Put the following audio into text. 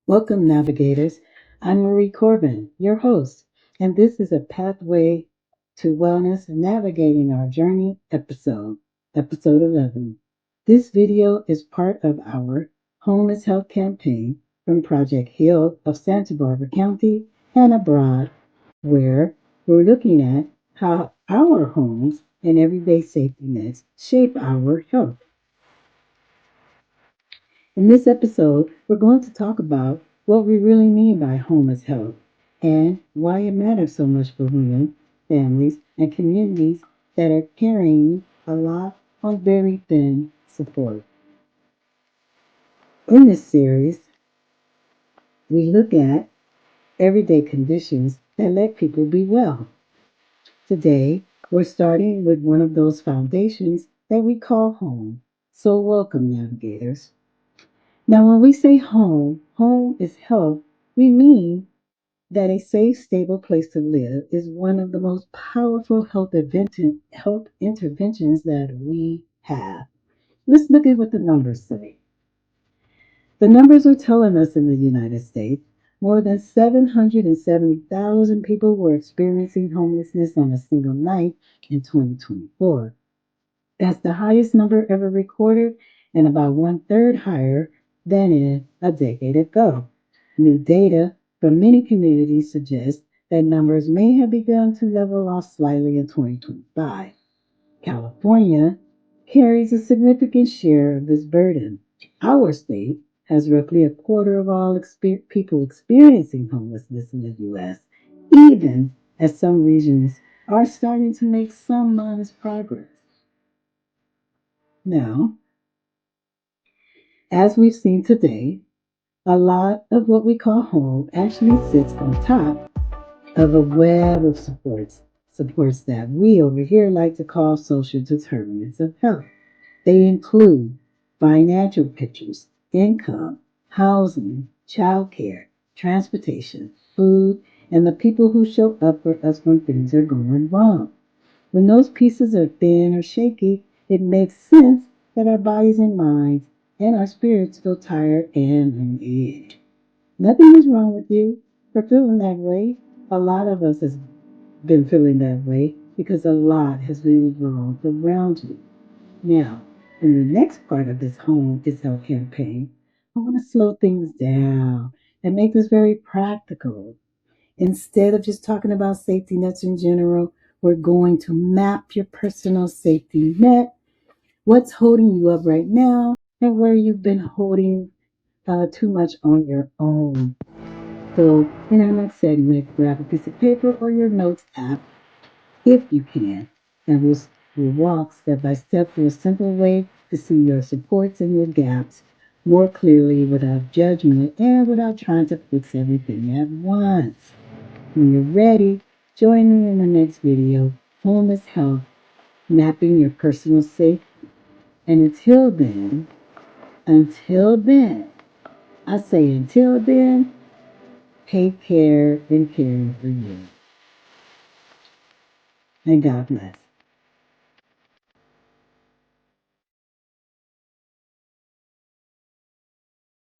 Welcome, navigators. I'm Marie Corbin, your host, and this is a Pathway to Wellness Navigating Our Journey episode 11. This video is part of our Home is Health campaign from Project Heal of Santa Barbara County and abroad, where we're looking at how our homes and everyday safety nets shape our health. In this episode, we're going to talk about what we really mean by home as health and why it matters so much for women, families, and communities that are carrying a lot on very thin support. In this series, we look at everyday conditions that let people be well. Today, we're starting with one of those foundations that we call home. So, welcome, navigators. Now, when we say home is health, we mean that a safe, stable place to live is one of the most powerful health interventions that we have. Let's look at what the numbers say. The numbers are telling us in the United States more than 770,000 people were experiencing homelessness on a single night in 2024. That's the highest number ever recorded and about one-third higher than in a decade ago. New data from many communities suggests that numbers may have begun to level off slightly in 2025. California carries a significant share of this burden. Our state has roughly a quarter of all people experiencing homelessness in the U.S., even as some regions are starting to make some modest progress. Now, as we've seen today, a lot of what we call home actually sits on top of a web of supports that we over here like to call social determinants of health. They include financial pictures, income, housing, childcare, transportation, food, and the people who show up for us when things are going wrong. When those pieces are thin or shaky, it makes sense that our bodies and minds and our spirits feel tired and on edge. Nothing is wrong with you for feeling that way. A lot of us has been feeling that way because a lot has been wrong around you. Now, in the next part of this Home is Health campaign, I want to slow things down and make this very practical. Instead of just talking about safety nets in general, we're going to map your personal safety net, what's holding you up right now, and where you've been holding too much on your own. So, in our next segment, grab a piece of paper or your notes app if you can, and we'll walk step by step through a simple way to see your supports and your gaps more clearly without judgment and without trying to fix everything at once. When you're ready, join me in the next video, Home is Health, Mapping Your Personal Safety. And until then, I say until then, take care and care for you. And God bless.